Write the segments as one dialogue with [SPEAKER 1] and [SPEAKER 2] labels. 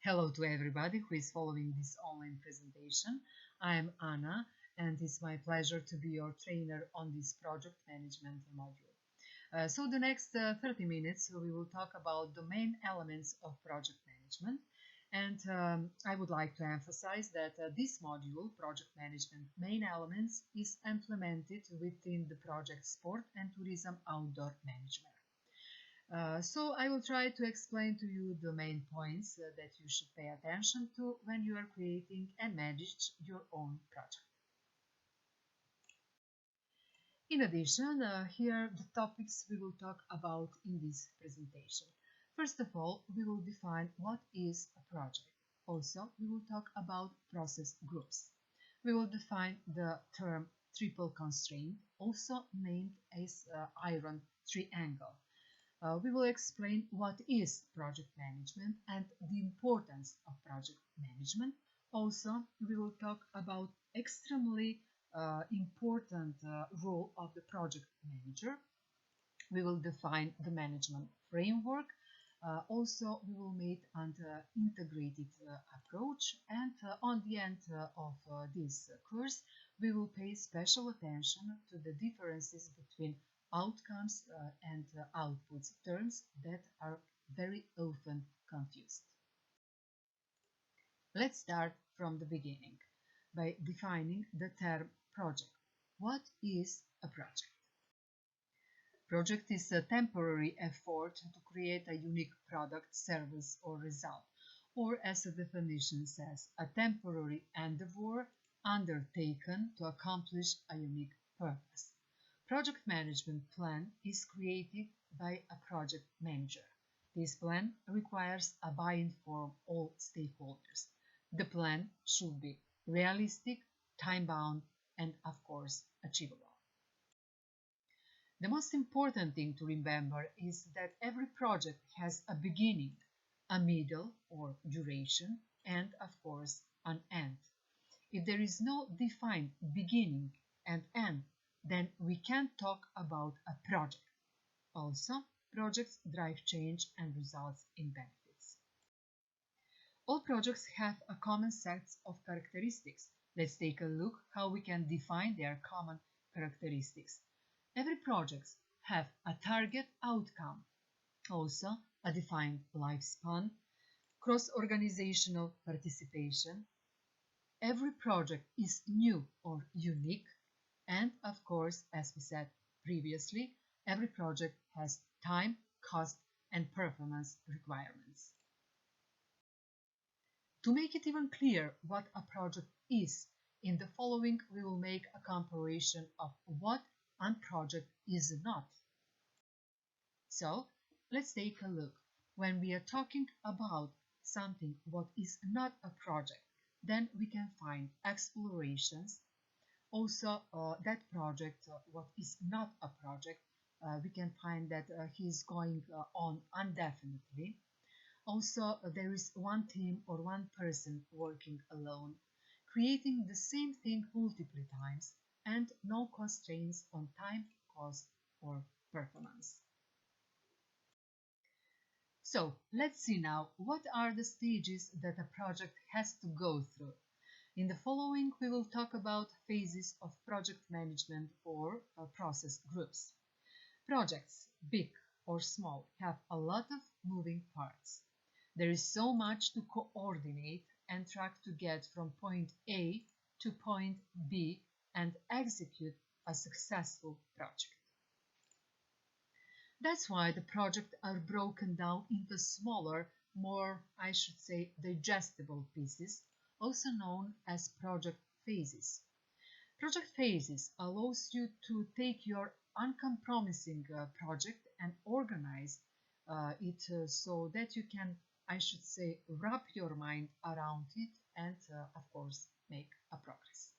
[SPEAKER 1] Hello to everybody who is following this online presentation. I am Anna and it's my pleasure to be your trainer on this project management module. So the next 30 minutes we will talk about the main elements of project management, and I would like to emphasize that this module, project management main elements, is implemented within the project sport and tourism outdoor management. So I will try to explain to you the main points that you should pay attention to when you are creating and manage your own project. In addition, here the topics we will talk about in this presentation. First of all, we will define what is a project. Also, we will talk about process groups. We will define the term triple constraint, also named as iron triangle. We will explain what is project management and the importance of project management. Also, we will talk about extremely important role of the project manager. We will define the management framework. Also, we will make an integrated approach, and on the end of this course, we will pay special attention to the differences between outcomes and outputs, terms that are very often confused. Let's start from the beginning by defining the term project. What is a project? Project is a temporary effort to create a unique product, service, or result, or as the definition says, a temporary endeavor undertaken to accomplish a unique purpose. Project management plan is created by a project manager. This plan requires a buy-in from all stakeholders. The plan should be realistic, time-bound, and of course, achievable. The most important thing to remember is that every project has a beginning, a middle or duration, and of course an end. If there is no defined beginning and end, then we can't talk about a project. Also, projects drive change and results in benefits. All projects have a common set of characteristics. Let's take a look how we can define their common characteristics. Every project has a target outcome, also a defined lifespan, cross-organizational participation. Every project is new or unique, and of course, as we said previously, every project has time, cost, and performance requirements. To make it even clearer what a project is, in the following we will make a comparison of what a project is not. So, let's take a look. When we are talking about something what is not a project, then we can find explorations. Also, that project, what is not a project, we can find that he is going on indefinitely. Also, there is one team or one person working alone, creating the same thing multiple times, and no constraints on time, cost, or performance. So, let's see now what are the stages that a project has to go through. In the following, we will talk about phases of project management or process groups. Projects, big or small, have a lot of moving parts. There is so much to coordinate and track to get from point A to point B and execute a successful project. That's why the projects are broken down into smaller, more, I should say, digestible pieces, also known as project phases. Project phases allows you to take your uncompromising project and organize it so that you can, I should say, wrap your mind around it and, of course, make a progress.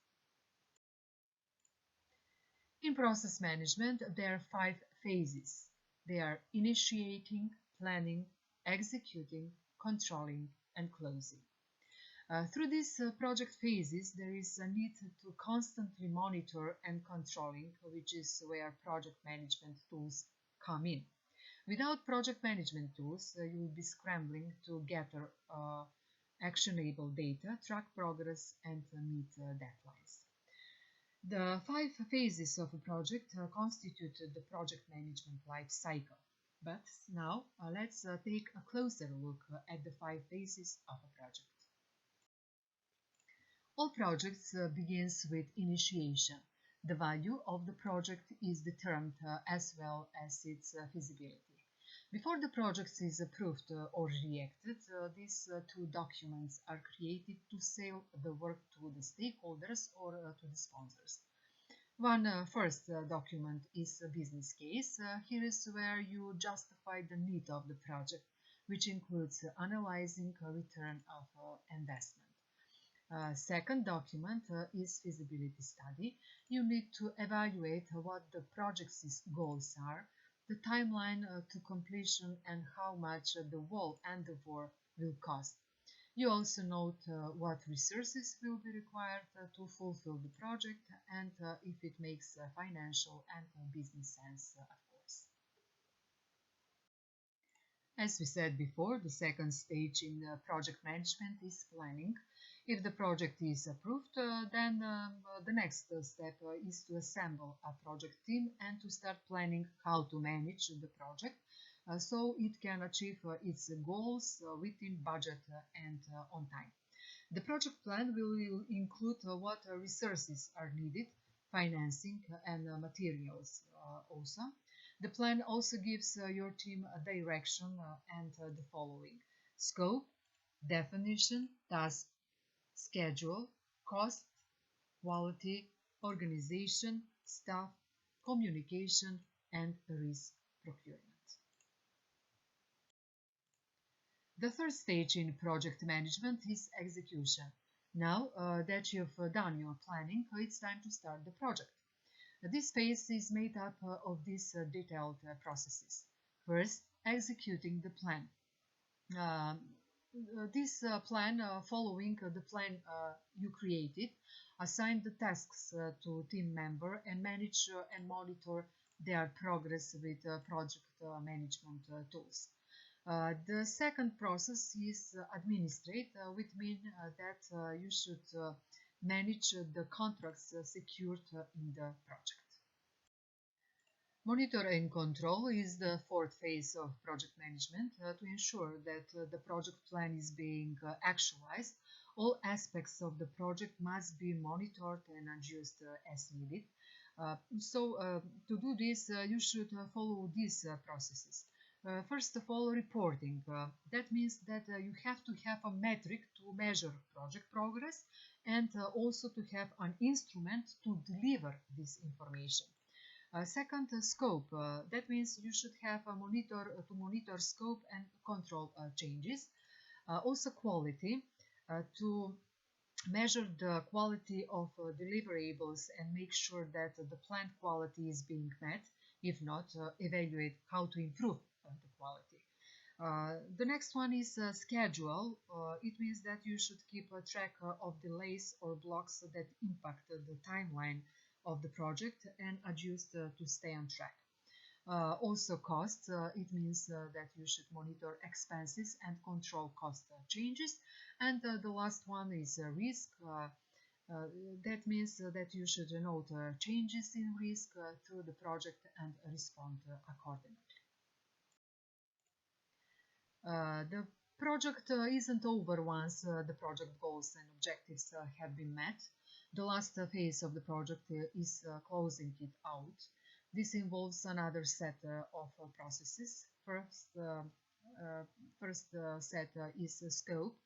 [SPEAKER 1] In process management, there are 5 phases. They are initiating, planning, executing, controlling, and closing. Through these project phases, there is a need to constantly monitor and controlling, which is where project management tools come in. Without project management tools, you will be scrambling to gather actionable data, track progress, and meet deadlines. The 5 phases of a project constitute the project management life cycle. But now let's take a closer look at the 5 phases of a project. All projects begins with initiation. The value of the project is determined as well as its feasibility. Before the project is approved or rejected, these 2 documents are created to sell the work to the stakeholders or to the sponsors. One first document is a business case. Here is where you justify the need of the project, which includes analyzing a return of investment. Second document is feasibility study. You need to evaluate what the project's goals are, the timeline to completion, and how much the whole endeavor will cost. You also note what resources will be required to fulfill the project and if it makes financial and business sense, of course. As we said before, the second stage in project management is planning. If the project is approved, then the next step is to assemble a project team and to start planning how to manage the project so it can achieve its goals within budget and on time. The project plan will include what resources are needed, financing and materials also. The plan also gives your team a direction and the following: scope, definition, task, schedule, cost, quality, organization, staff, communication, and risk procurement. The third stage in project management is execution. Now that you've done your planning, it's time to start the project. This phase is made up of these detailed processes. First, executing the plan. Um, this plan, following the plan you created, assign the tasks to team member and manage and monitor their progress with project management tools. The second process is administrate, which means that you should manage the contracts secured in the project. Monitor and control is the fourth phase of project management to ensure that the project plan is being actualized. All aspects of the project must be monitored and adjusted as needed. To do this, you should follow these processes. First of all, reporting. That means that you have to have a metric to measure project progress and also to have an instrument to deliver this information. Second, scope. That means you should have a monitor to monitor scope and control changes. Also, quality to measure the quality of deliverables and make sure that the planned quality is being met. If not, evaluate how to improve the quality. The next one is schedule. It means that you should keep a track of delays or blocks that impact the timeline of the project and adjust to stay on track. Also costs, it means that you should monitor expenses and control cost changes. And the last one is risk. That means that you should note changes in risk through the project and respond accordingly. The project isn't over once the project goals and objectives have been met. The last phase of the project is closing it out. This involves another set of processes. First set is scope.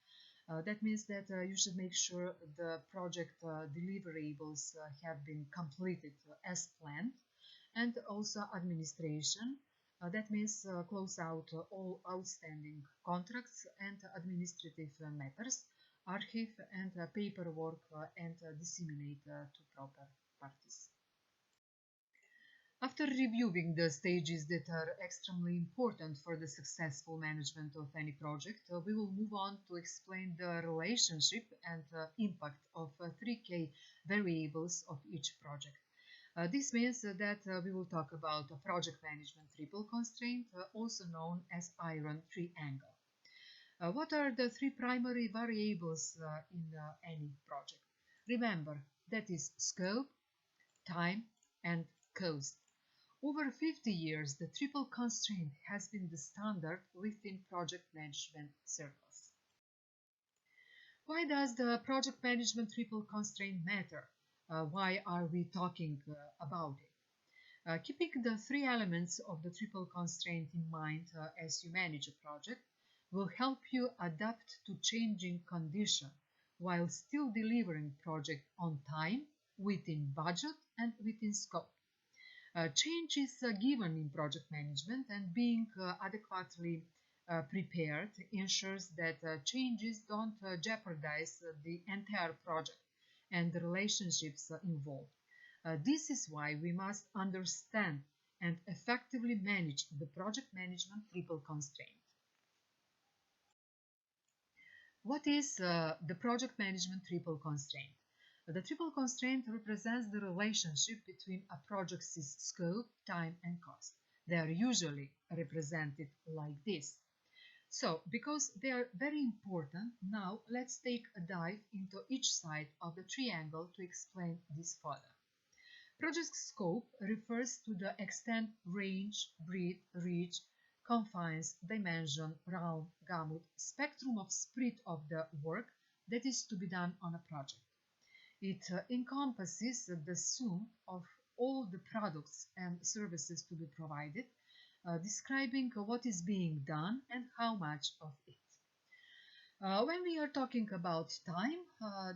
[SPEAKER 1] That means that you should make sure the project deliverables have been completed as planned, and also administration. That means close out all outstanding contracts and administrative matters, archive and paperwork, and disseminate to proper parties. After reviewing the stages that are extremely important for the successful management of any project, we will move on to explain the relationship and impact of 3K variables of each project. This means that we will talk about a project management triple constraint, also known as iron triangle. What are the three primary variables in any project? Remember, that is scope, time, and cost. Over 50 years, the triple constraint has been the standard within project management circles. Why does the project management triple constraint matter? Why are we talking about it? Keeping the three elements of the triple constraint in mind as you manage a project will help you adapt to changing conditions while still delivering project on time, within budget, and within scope. Change is given in project management, and being adequately prepared ensures that changes don't jeopardize the entire project and the relationships involved. This is why we must understand and effectively manage the project management triple constraint. What is the project management triple constraint? The triple constraint represents the relationship between a project's scope, time, and cost. They are usually represented like this. So, because they are very important, now let's take a dive into each side of the triangle to explain this further. Project scope refers to the extent, range, breadth, reach, confines, dimension, realm, gamut, spectrum of spread of the work that is to be done on a project. It encompasses the sum of all the products and services to be provided, describing what is being done and how much of it. When we are talking about time,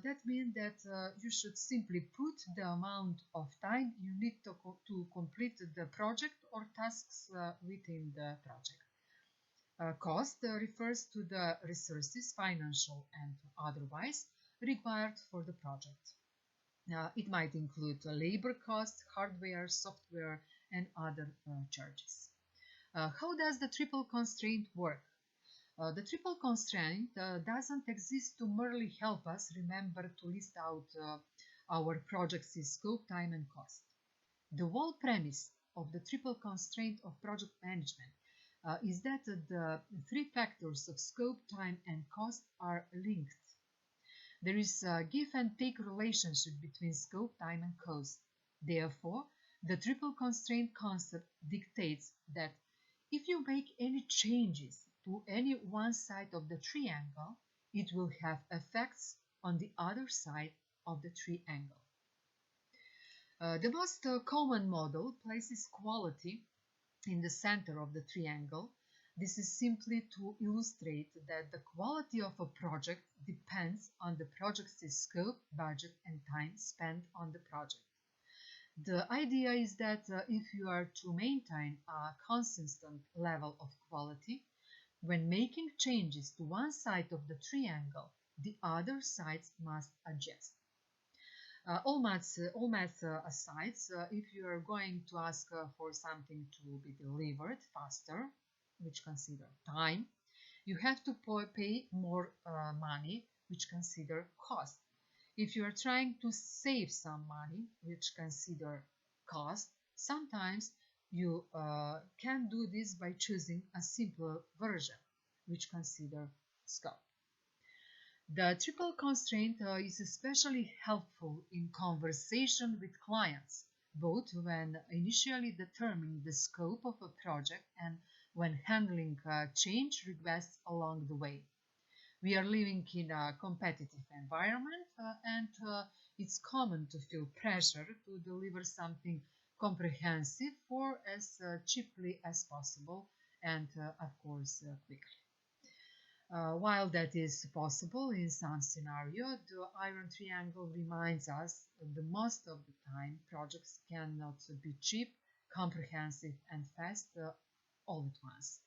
[SPEAKER 1] that means that you should simply put the amount of time you need to complete the project or tasks within the project. Cost refers to the resources, financial and otherwise, required for the project. It might include labor costs, hardware, software, and other charges. How does the triple constraint work? The triple constraint doesn't exist to merely help us remember to list out our project's scope, time, and cost. The whole premise of the triple constraint of project management is that the three factors of scope, time, and cost are linked. There is a give and take relationship between scope, time, and cost. Therefore, the triple constraint concept dictates that if you make any changes to any one side of the triangle, it will have effects on the other side of the triangle. The most common model places quality in the center of the triangle. This is simply to illustrate that the quality of a project depends on the project's scope, budget, and time spent on the project. The idea is that if you are to maintain a consistent level of quality, when making changes to one side of the triangle, the other sides must adjust. All maths aside, if you are going to ask for something to be delivered faster, which consider time, you have to pay more money, which consider cost. If you are trying to save some money, which consider cost, sometimes you can do this by choosing a simpler version, which consider scope. The triple constraint is especially helpful in conversation with clients, both when initially determining the scope of a project and when handling change requests along the way. We are living in a competitive environment and it's common to feel pressure to deliver something comprehensive for as cheaply as possible and of course quickly. While that is possible in some scenario, the iron triangle reminds us that the most of the time projects cannot be cheap, comprehensive and fast all at once.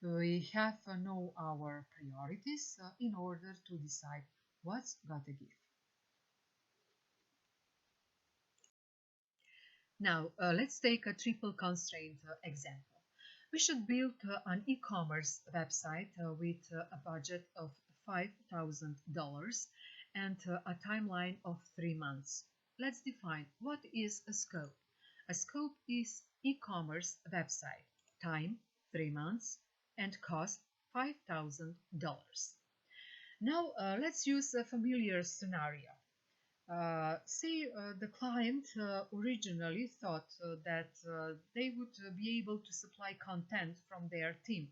[SPEAKER 1] We have to know our priorities in order to decide what's gotta give. Now, let's take a triple constraint example. We should build an e-commerce website with a budget of $5,000 and a timeline of 3 months. Let's define what is a scope. A scope is e-commerce website, time 3 months, and cost $5,000. Now let's use a familiar scenario. Say the client originally thought that they would be able to supply content from their team,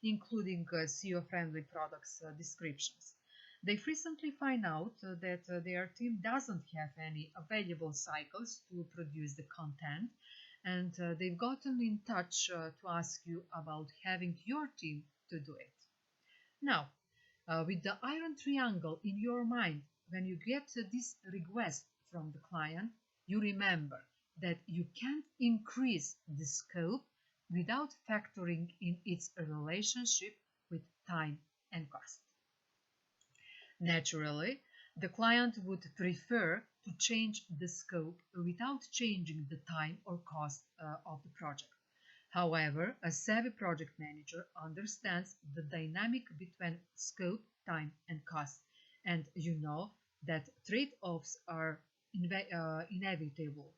[SPEAKER 1] including SEO-friendly products descriptions. They recently find out that their team doesn't have any available cycles to produce the content, and they've gotten in touch to ask you about having your team to do it. Now, with the iron triangle in your mind, when you get this request from the client, you remember that you can't increase the scope without factoring in its relationship with time and cost. Naturally, the client would prefer to change the scope without changing the time or cost of the project. However, a savvy project manager understands the dynamic between scope, time, and cost, and you know that trade-offs are inevitable.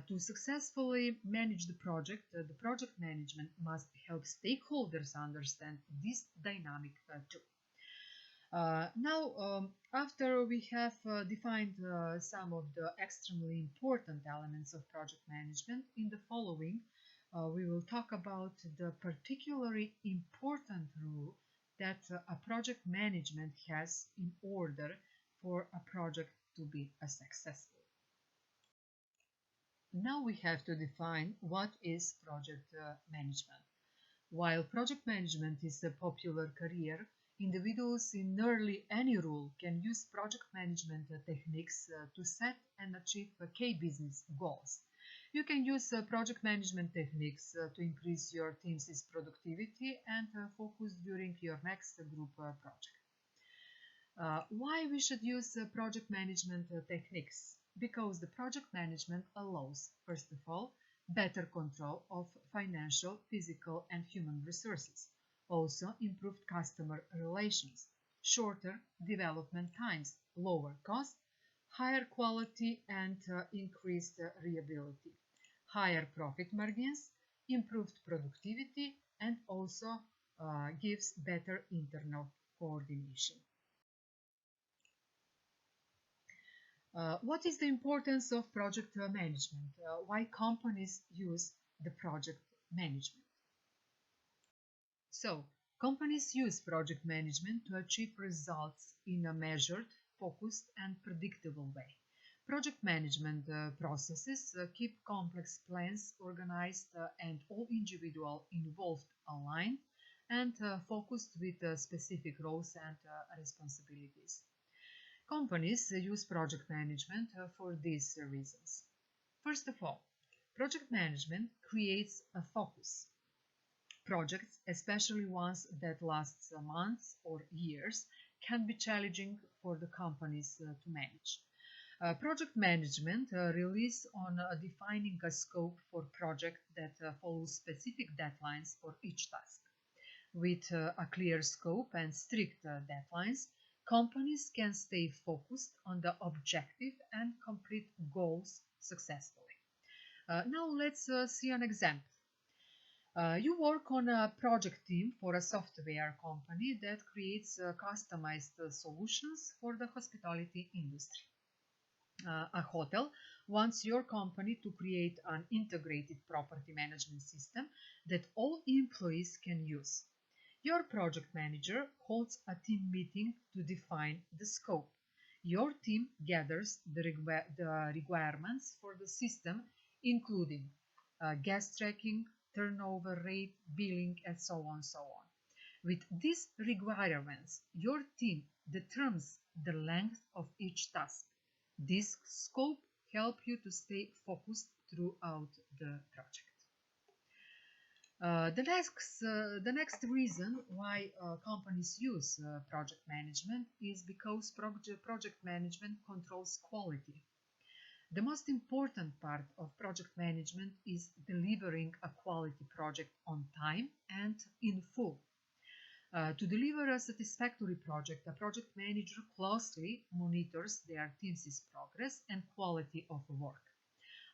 [SPEAKER 1] To successfully manage the project management must help stakeholders understand this dynamic too. Now, after we have defined some of the extremely important elements of project management, in the following, we will talk about the particularly important role that a project management has in order for a project to be successful. Now we have to define what is project management. While project management is a popular career, individuals in nearly any role can use project management techniques to set and achieve key business goals. You can use project management techniques to increase your team's productivity and focus during your next group project. Why we should use project management techniques? Because the project management allows, first of all, better control of financial, physical, and human resources. Also, improved customer relations, shorter development times, lower cost, higher quality, and increased reliability, higher profit margins, improved productivity, and also gives better internal coordination. What is the importance of project management? Why companies use the project management? So, companies use project management to achieve results in a measured, focused, and predictable way. Project management processes keep complex plans organized and all individual involved aligned and focused with specific roles and responsibilities. Companies use project management for these reasons. First of all, project management creates a focus. Projects, especially ones that last months or years, can be challenging for the companies to manage. Project management relies on defining a scope for project that follows specific deadlines for each task. With a clear scope and strict deadlines, companies can stay focused on the objective and complete goals successfully. Now let's see an example. You work on a project team for a software company that creates customized solutions for the hospitality industry. A hotel wants your company to create an integrated property management system that all employees can use. Your project manager holds a team meeting to define the scope. Your team gathers the requirements for the system, including guest tracking, turnover rate, billing, and so on, so on. With these requirements, your team determines the length of each task. This scope helps you to stay focused throughout the project. The next reason why companies use project management is because project management controls quality. The most important part of project management is delivering a quality project on time and in full. To deliver a satisfactory project, a project manager closely monitors their team's progress and quality of work.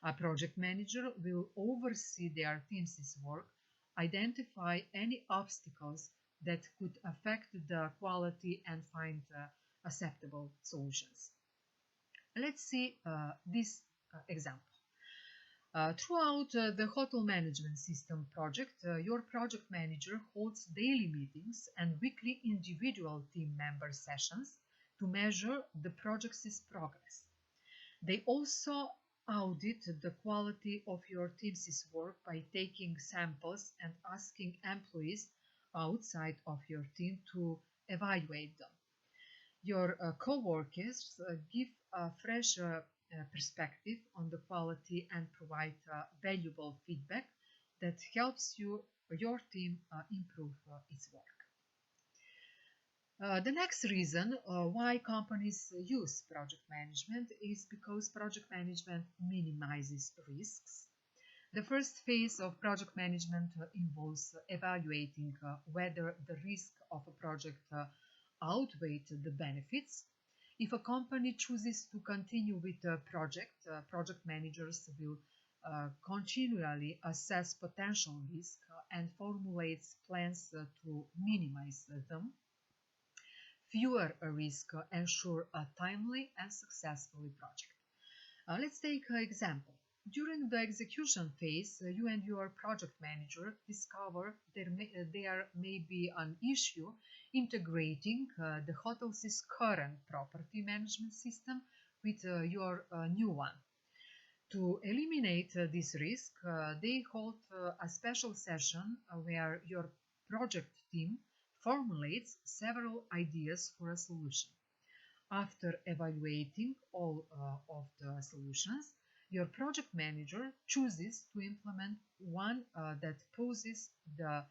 [SPEAKER 1] A project manager will oversee their team's work, identify any obstacles that could affect the quality and find acceptable solutions. Let's see this example. Throughout the hotel management system project, your project manager holds daily meetings and weekly individual team member sessions to measure the project's progress. They also audit the quality of your team's work by taking samples and asking employees outside of your team to evaluate them. Your co-workers give a fresh perspective on the quality and provide valuable feedback that helps your team improve its work. The next reason why companies use project management is because project management minimizes risks. The first phase of project management involves evaluating whether the risk of a project outweighs the benefits. If a company chooses to continue with a project, project managers will continually assess potential risk and formulate plans to minimize them. Fewer risks ensure a timely and successful project. Let's take an example. During the execution phase, you and your project manager discover there may be an issue integrating the hotel's current property management system with your new one. To eliminate this risk, they hold a special session where your project team formulates several ideas for a solution. After evaluating all of the solutions, your project manager chooses to implement one that poses the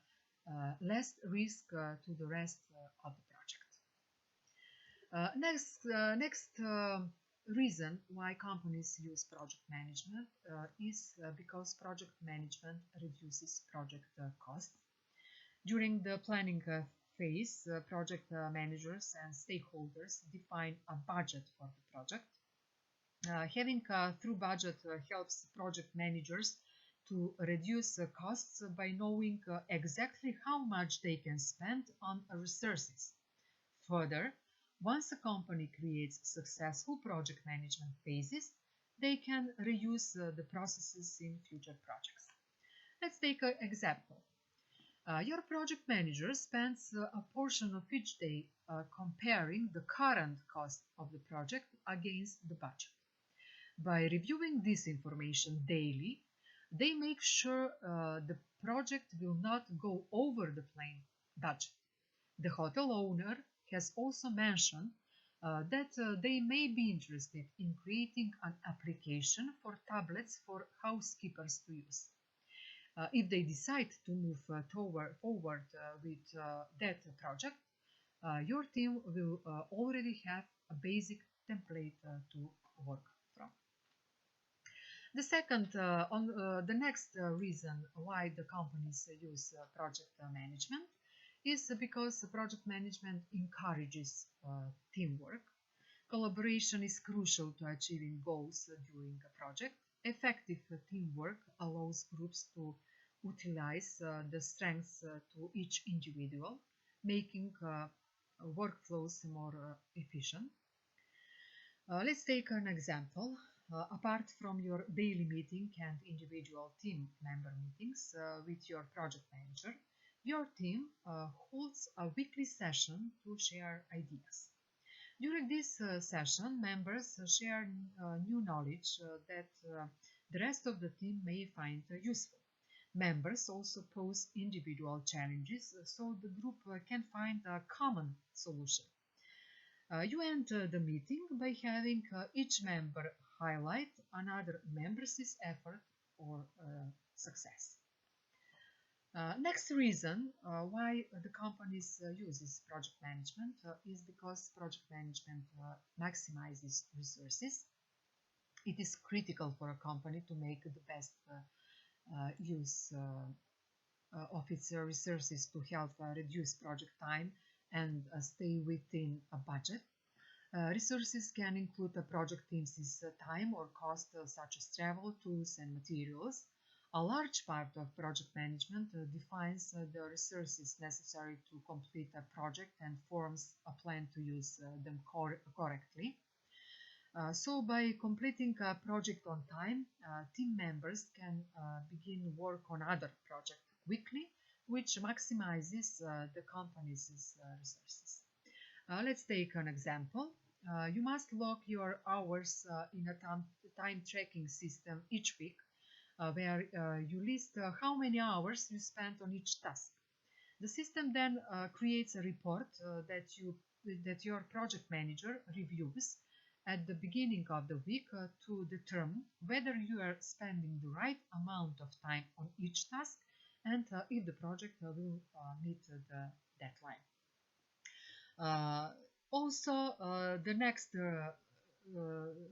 [SPEAKER 1] less risk to the rest of the project. Next reason why companies use project management is because project management reduces project costs. During the planning phase, project managers and stakeholders define a budget for the project. Having a through budget helps project managers to reduce costs by knowing exactly how much they can spend on resources. Further, once a company creates successful project management phases, they can reuse the processes in future projects. Let's take an example. Your project manager spends a portion of each day comparing the current cost of the project against the budget. By reviewing this information daily, they make sure the project will not go over the planned budget. The hotel owner has also mentioned that they may be interested in creating an application for tablets for housekeepers to use. If they decide to move forward with that project, your team will already have a basic template to work from. The next reason why the companies use project management is because project management encourages teamwork. Collaboration is crucial to achieving goals during a project. Effective teamwork allows groups to utilize the strengths to each individual, making workflows more efficient. Let's take an example. Apart from your daily meeting and individual team member meetings with your project manager, your team holds a weekly session to share ideas. During this session, members share new knowledge that the rest of the team may find useful. Members also pose individual challenges so the group can find a common solution. You end the meeting by having each member highlight another member's effort or success. Next reason why the companies uses project management is because project management maximizes resources. It is critical for a company to make the best use of its resources to help reduce project time and stay within a budget. Resources can include a project team's time or cost such as travel, tools and materials, A large part of project management defines the resources necessary to complete a project and forms a plan to use them correctly. So by completing a project on time, team members can begin work on other projects quickly, which maximizes the company's resources. Let's take an example. You must log your hours in a time tracking system each week, where you list how many hours you spent on each task. The system then creates a report that your project manager reviews at the beginning of the week to determine whether you are spending the right amount of time on each task and if the project will meet the deadline. Also, the next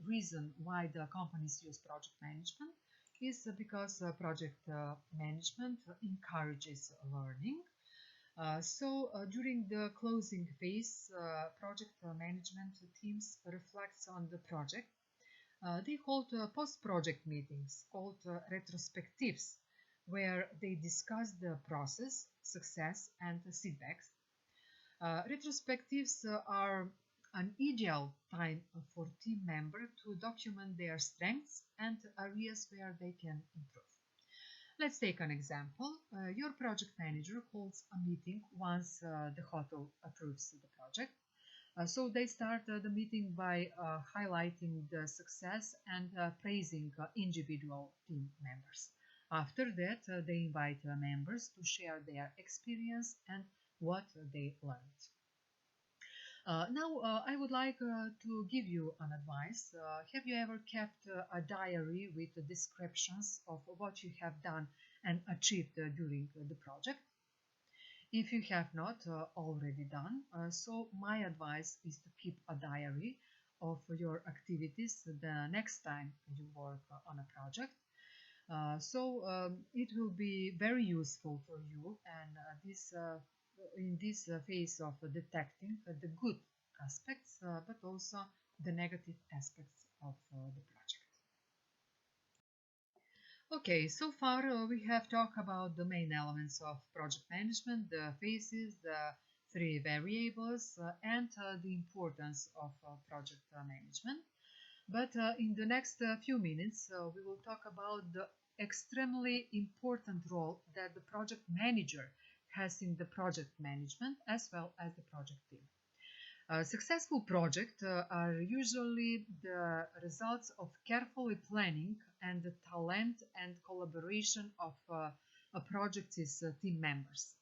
[SPEAKER 1] reason why the companies use project management is because project management encourages learning. During the closing phase, project management teams reflects on the project. They hold post-project meetings called retrospectives, where they discuss the process, success, and feedbacks. Retrospectives are an ideal time for team members to document their strengths and areas where they can improve. Let's take an example. Your project manager holds a meeting once the hotel approves the project. So they start the meeting by highlighting the success and praising individual team members. After that, they invite members to share their experience and what they learned. Now, I would like to give you an advice. Have you ever kept a diary with the descriptions of what you have done and achieved during the project? If you have not already done, so my advice is to keep a diary of your activities the next time you work on a project. It will be very useful for you, and in this phase of detecting the good aspects, but also the negative aspects of the project. Okay, so far we have talked about the main elements of project management, the phases, the three variables, and the importance of project management. But in the next few minutes, we will talk about the extremely important role that the project manager has in the project management as well as the project team. Successful projects are usually the results of carefully planning and the talent and collaboration of a project's team members.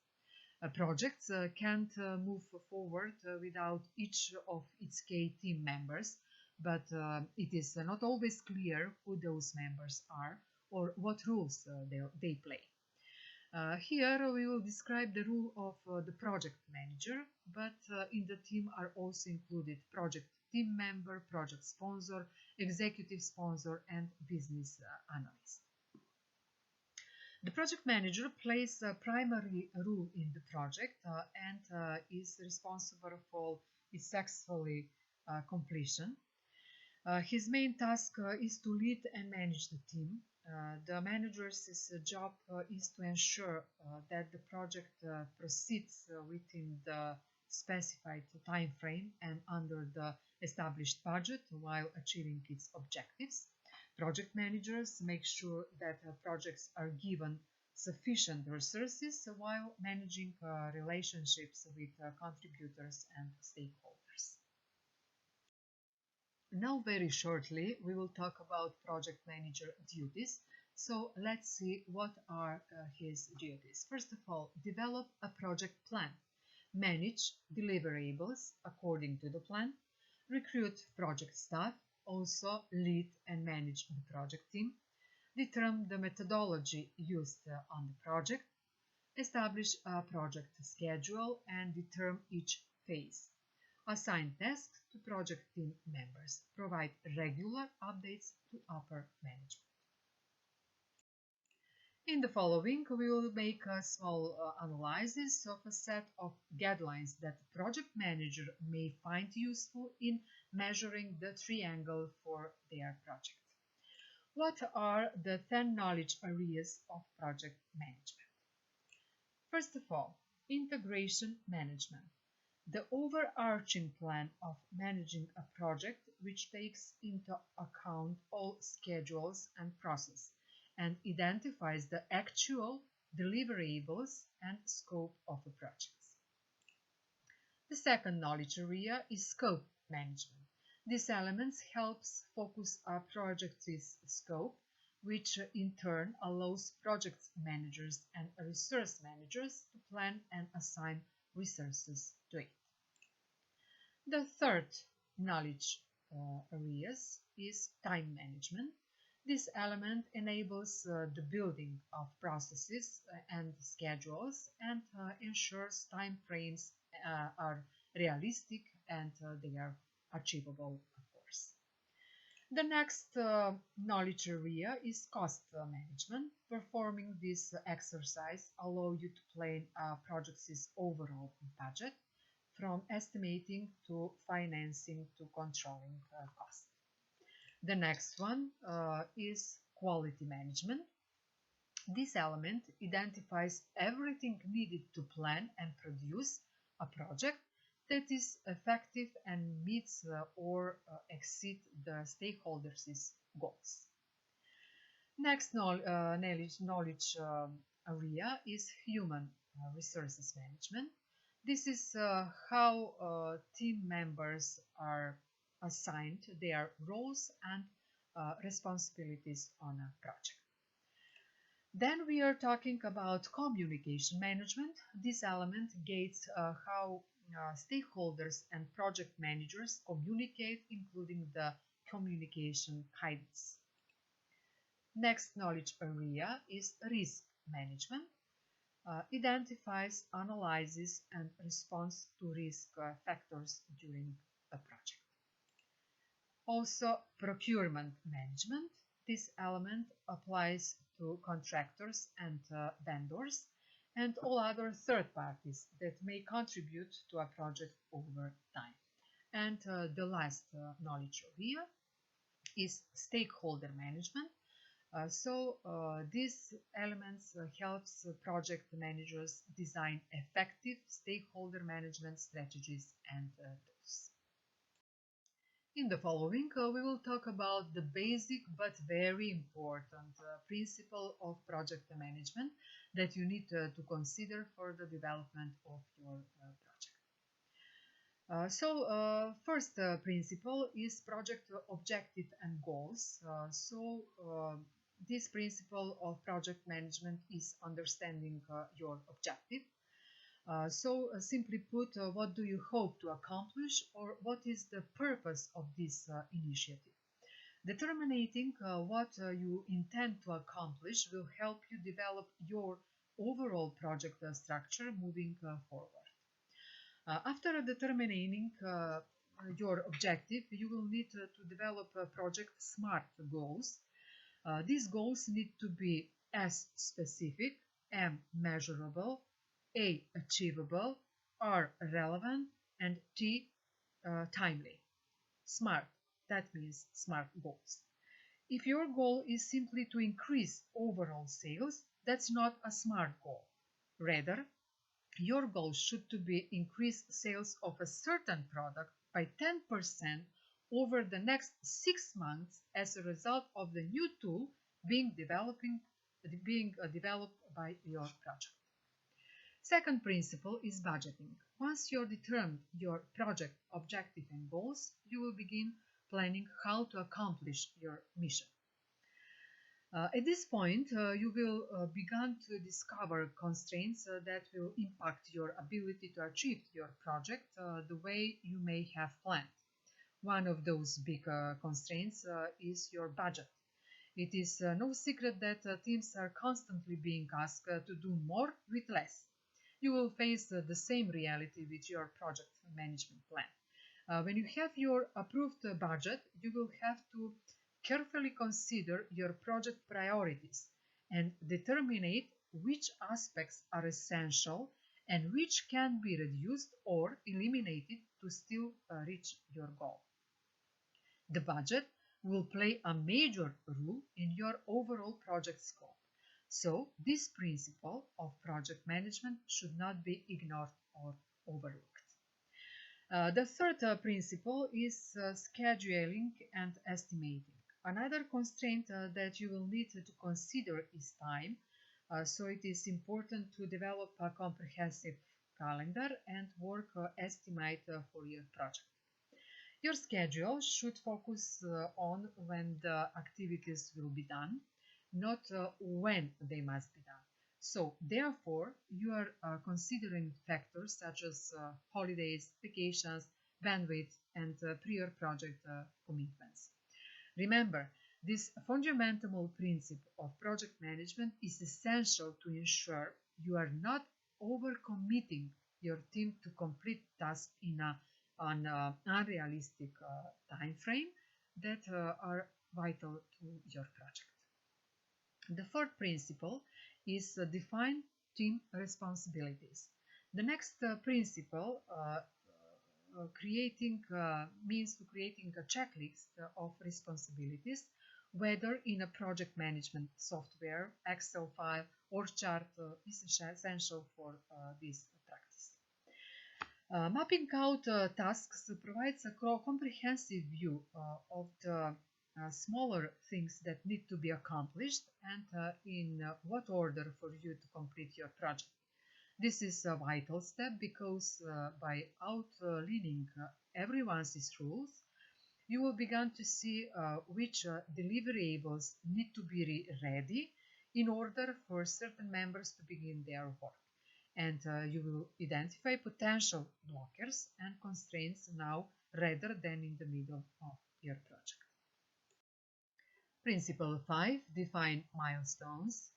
[SPEAKER 1] Projects can't move forward without each of its key team members, but it is not always clear who those members are or what roles they play. Here we will describe the role of the project manager, but in the team are also included project team member, project sponsor, executive sponsor, and business analyst. The project manager plays a primary role in the project and is responsible for its successfully completion. His main task is to lead and manage the team. The manager's job is to ensure that the project proceeds within the specified time frame and under the established budget while achieving its objectives. Project managers make sure that projects are given sufficient resources while managing relationships with contributors and stakeholders. Now, very shortly, we will talk about project manager duties. So let's see what are his duties. First of all, develop a project plan, manage deliverables according to the plan, recruit project staff, also lead and manage the project team, determine the methodology used on the project, establish a project schedule and determine each phase. Assign tasks to project team members. Provide regular updates to upper management. In the following, we will make a small analysis of a set of guidelines that the project manager may find useful in measuring the triangle for their project. What are the 10 knowledge areas of project management? First of all, integration management, the overarching plan of managing a project which takes into account all schedules and process and identifies the actual deliverables and scope of a project. The second knowledge area is scope management. This element helps focus a project's scope, which in turn allows project managers and resource managers to plan and assign resources to it. The third knowledge areas is time management. This element enables the building of processes and schedules and ensures time frames are realistic and they are achievable, of course. The next knowledge area is cost management. Performing this exercise allows you to plan a project's overall budget, from estimating to financing to controlling costs. The next one is quality management. This element identifies everything needed to plan and produce a project that is effective and meets or exceed the stakeholders' goals. Next knowledge area is human resources management. This is how team members are assigned their roles and responsibilities on a project. Then we are talking about communication management. This element gates how stakeholders and project managers communicate, including the communication guidance. Next knowledge area is risk management. Identifies, analyzes, and responds to risk factors during a project. Also, procurement management. This element applies to contractors and vendors and all other third parties that may contribute to a project over time. And the last knowledge area is stakeholder management. These elements helps project managers design effective stakeholder management strategies and tools. In the following, we will talk about the basic but very important principle of project management that you need to consider for the development of your project. First principle is project objective and goals. This principle of project management is understanding your objective. Simply put, what do you hope to accomplish, or what is the purpose of this initiative? Determining what you intend to accomplish will help you develop your overall project structure moving forward. After determining your objective, you will need to develop project SMART goals. These goals need to be S specific, M measurable, A achievable, R relevant, and T timely. SMART, that means SMART goals. If your goal is simply to increase overall sales, that's not a SMART goal. Rather, your goal should to be increase sales of a certain product by 10% over the next 6 months as a result of the new tool being developed by your project. Second principle is budgeting. Once you determine your project objective and goals, you will begin planning how to accomplish your mission. At this point, you will begin to discover constraints that will impact your ability to achieve your project the way you may have planned. One of those big constraints is your budget. It is no secret that teams are constantly being asked to do more with less. You will face the same reality with your project management plan. When you have your approved budget, you will have to carefully consider your project priorities and determine which aspects are essential and which can be reduced or eliminated to still reach your goal. The budget will play a major role in your overall project scope. So, this principle of project management should not be ignored or overlooked. The third principle is scheduling and estimating. Another constraint that you will need to consider is time. So it is important to develop a comprehensive calendar and work estimate for your project. Your schedule should focus on when the activities will be done, not when they must be done. So, therefore, you are considering factors such as holidays, vacations, bandwidth, and prior project commitments. Remember, this fundamental principle of project management is essential to ensure you are not overcommitting your team to complete tasks in an unrealistic time frame that are vital to your project. The fourth principle is define team responsibilities. The next principle creating means to creating a checklist of responsibilities, whether in a project management software, Excel file, or chart is essential for this practice. Mapping out tasks provides a comprehensive view of the smaller things that need to be accomplished and in what order for you to complete your project. This is a vital step because by outlining everyone's rules, you will begin to see which deliverables need to be ready in order for certain members to begin their work. And you will identify potential blockers and constraints now rather than in the middle of your project. Principle 5, define milestones.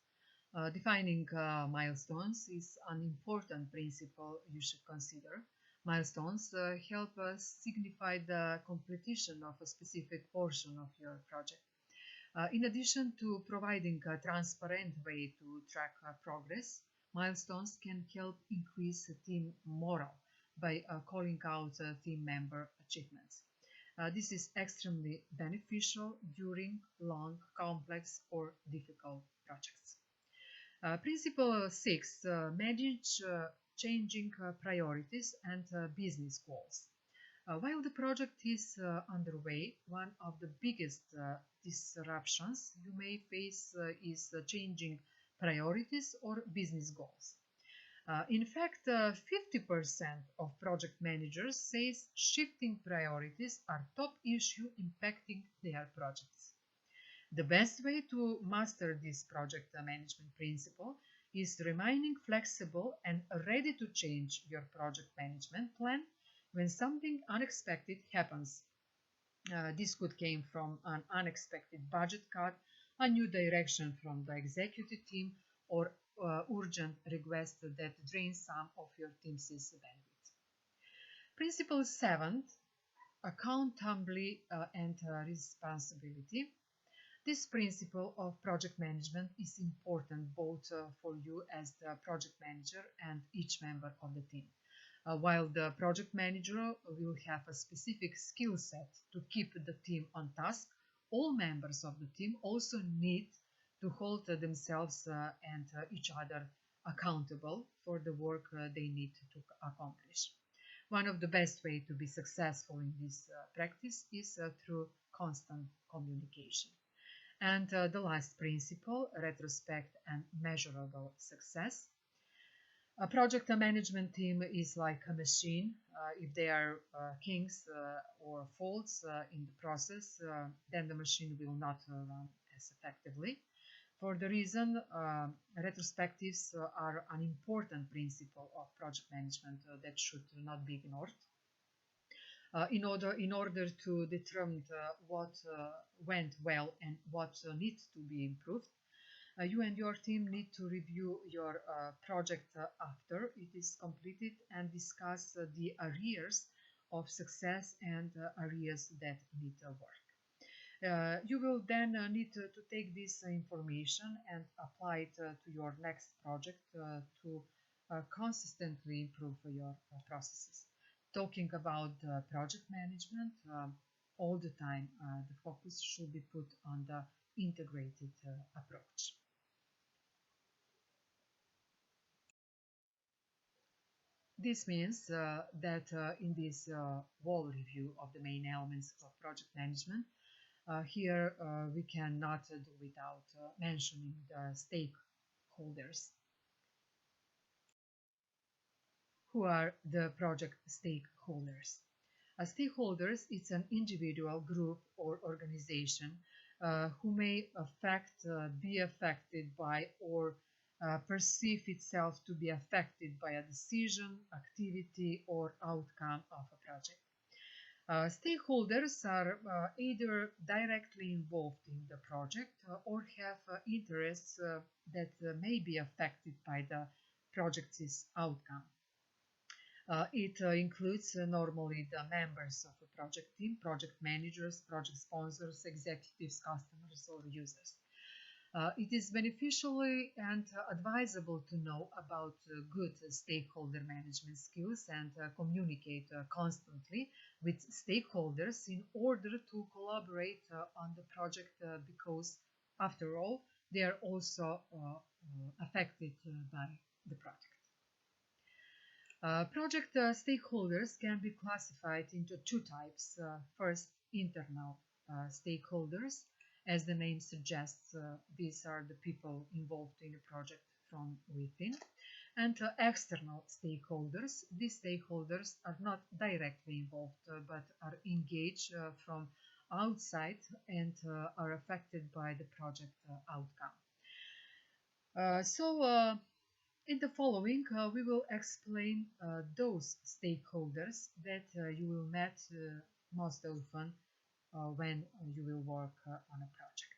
[SPEAKER 1] Defining milestones is an important principle you should consider. Milestones help us signify the completion of a specific portion of your project. In addition to providing a transparent way to track progress, milestones can help increase team morale by calling out team member achievements. This is extremely beneficial during long, complex, or difficult projects. Principle 6, manage changing priorities and business goals. While the project is underway, one of the biggest disruptions you may face is changing priorities or business goals. In fact, 50% of project managers says shifting priorities are top issue impacting their projects. The best way to master this project management principle is remaining flexible and ready to change your project management plan when something unexpected happens. This could come from an unexpected budget cut, a new direction from the executive team, or urgent request that drains some of your team's bandwidth. Principle 7, accountability and responsibility. This principle of project management is important both for you as the project manager and each member of the team. While the project manager will have a specific skill set to keep the team on task, all members of the team also need to hold themselves and each other accountable for the work they need to accomplish. One of the best ways to be successful in this practice is through constant communication. And the last principle, retrospect and measurable success. A project management team is like a machine. If there are kinks or faults in the process, then the machine will not run as effectively. For the reason, retrospectives are an important principle of project management that should not be ignored. In order to determine what went well and what needs to be improved, you and your team need to review your project after it is completed and discuss the areas of success and areas that need work. You will then need to take this information and apply it to your next project to consistently improve your processes. Talking about project management, all the time the focus should be put on the integrated approach. This means that in this wall review of the main elements of project management, here we cannot do without mentioning the stakeholders. Who are the project stakeholders? Stakeholders, it's an individual, group, or organization who may be affected by, or perceive itself to be affected by a decision, activity, or outcome of a project. Stakeholders are either directly involved in the project or have interests that may be affected by the project's outcome. It includes normally the members of a project team, project managers, project sponsors, executives, customers, or users. It is beneficially and advisable to know about good stakeholder management skills and communicate constantly with stakeholders in order to collaborate on the project because, after all, they are also affected by the project. Project stakeholders can be classified into two types. First, internal stakeholders. As the name suggests, these are the people involved in a project from within. And external stakeholders. These stakeholders are not directly involved, but are engaged from outside and are affected by the project outcome. In the following, we will explain those stakeholders that you will meet most often when you will work on a project.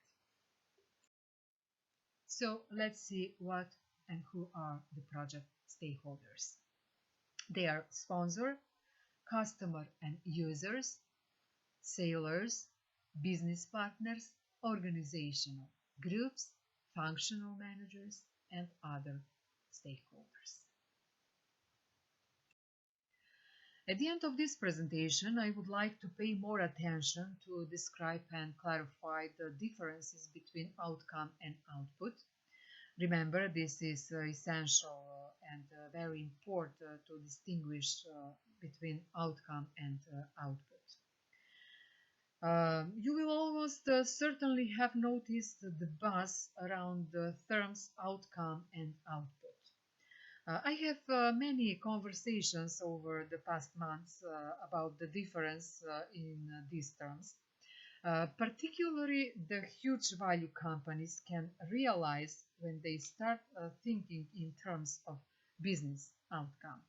[SPEAKER 1] So let's see what and who are the project stakeholders. They are sponsor, customer and users, sailors, business partners, organizational groups, functional managers, and other stakeholders. At the end of this presentation, I would like to pay more attention to describe and clarify the differences between outcome and output. Remember, this is essential and very important to distinguish between outcome and output. You will almost certainly have noticed the buzz around the terms outcome and output. I have many conversations over the past months about the difference in these terms. Particularly, the huge value companies can realize when they start thinking in terms of business outcome.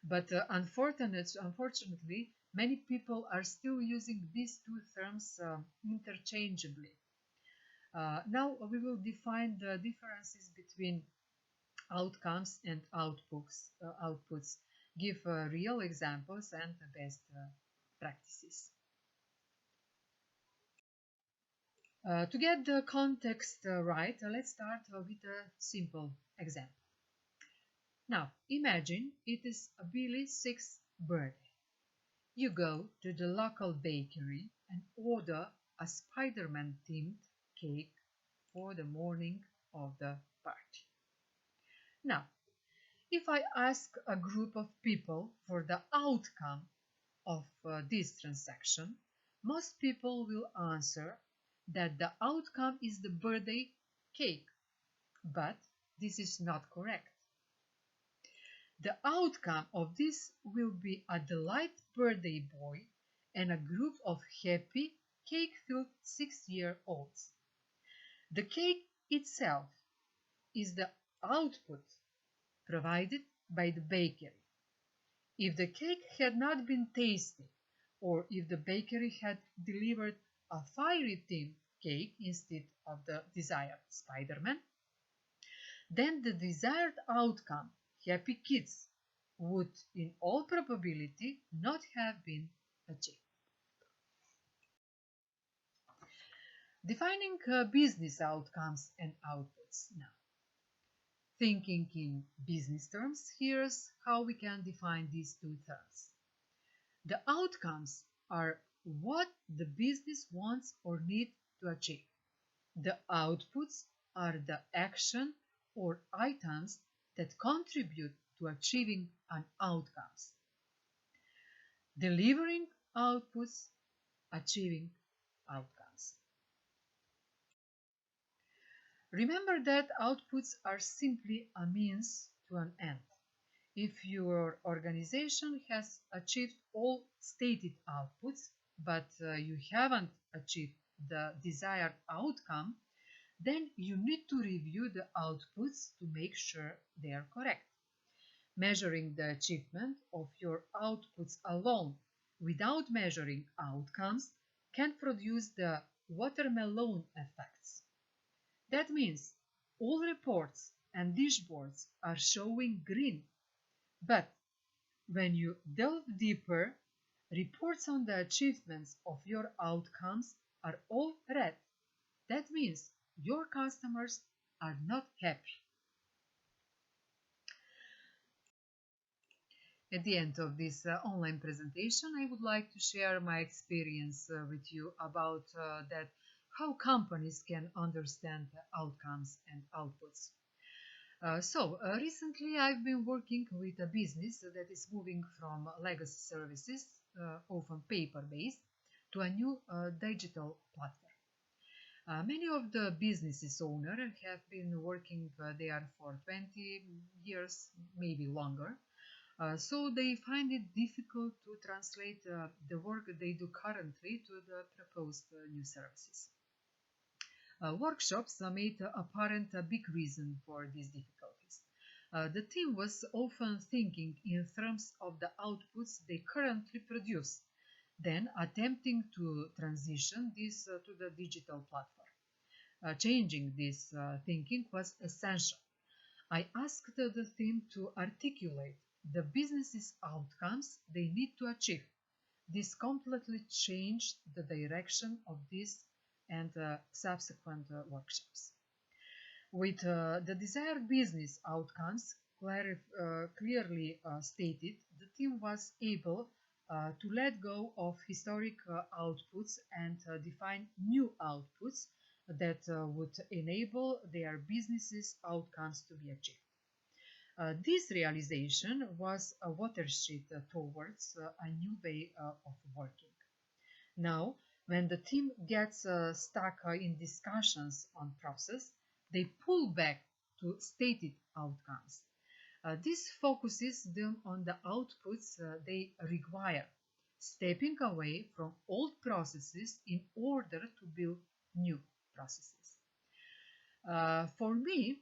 [SPEAKER 1] But unfortunately, many people are still using these two terms interchangeably. Now we will define the differences between outcomes and outputs, give real examples and the best practices. To get the context right, let's start with a simple example. Now, imagine it is a Billy Six's birthday. You go to the local bakery and order a Spider-Man themed cake for the morning of the party. Now, if I ask a group of people for the outcome of this transaction, most people will answer that the outcome is the birthday cake, but this is not correct. The outcome of this will be a delighted birthday boy and a group of happy, cake-filled 6-year-olds. The cake itself is the output provided by the bakery. If the cake had not been tasty, or if the bakery had delivered a fiery themed cake instead of the desired Spider-Man, then the desired outcome, happy kids, would in all probability not have been achieved. Defining business outcomes and outputs now. Thinking in business terms, here's how we can define these two terms. The outcomes are what the business wants or needs to achieve. The outputs are the action or items that contribute to achieving an outcomes. Delivering outputs, achieving outcomes. Remember that outputs are simply a means to an end. If your organization has achieved all stated outputs, but you haven't achieved the desired outcome, then you need to review the outputs to make sure they are correct. Measuring the achievement of your outputs alone without measuring outcomes can produce the watermelon effects. That means all reports and dashboards are showing green, but when you delve deeper, reports on the achievements of your outcomes are all red. That means your customers are not happy. At the end of this online presentation, I would like to share my experience with you about that how companies can understand the outcomes and outputs. Recently I've been working with a business that is moving from legacy services, often paper-based, to a new digital platform. Many of the businesses owners have been working there for 20 years, maybe longer. So they find it difficult to translate the work they do currently to the proposed new services. Workshops made apparent a big reason for these difficulties. The team was often thinking in terms of the outputs they currently produce, then attempting to transition this to the digital platform. Changing this thinking was essential. I asked the team to articulate the business's outcomes they need to achieve. This completely changed the direction of this and subsequent workshops. With the desired business outcomes clearly stated, the team was able to let go of historic outputs and define new outputs that would enable their business's outcomes to be achieved. This realization was a watershed towards a new way of working. Now, when the team gets stuck in discussions on process, they pull back to stated outcomes. This focuses them on the outputs they require, stepping away from old processes in order to build new processes. For me,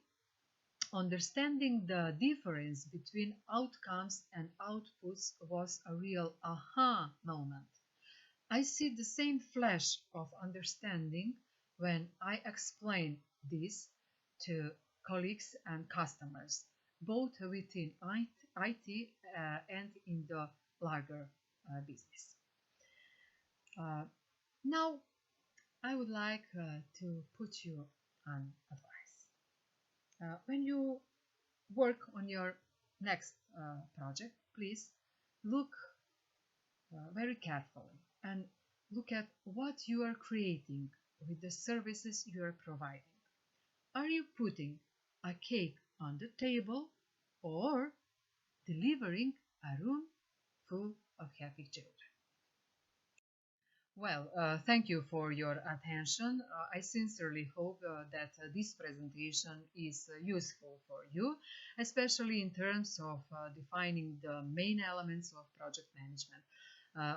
[SPEAKER 1] understanding the difference between outcomes and outputs was a real aha moment. I see the same flash of understanding when I explain this to colleagues and customers, both within IT and in the larger business. Uh, Now, I would like to put you on advice. When you work on your next project, please look very carefully and look at what you are creating with the services you are providing. Are you putting a cake on the table or delivering a room full of happy children? Well, thank you for your attention. I sincerely hope that this presentation is useful for you, especially in terms of defining the main elements of project management.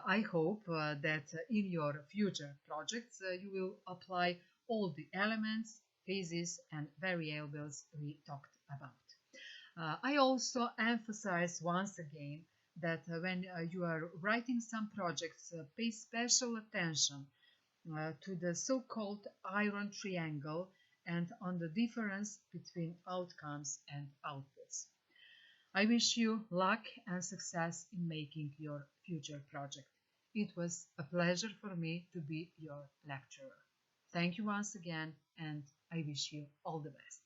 [SPEAKER 1] I hope that in your future projects you will apply all the elements, phases, and variables we talked about. I also emphasize once again that when you are writing some projects, pay special attention to the so-called iron triangle and on the difference between outcomes and outputs. I wish you luck and success in making your future project. It was a pleasure for me to be your lecturer. Thank you once again, and I wish you all the best.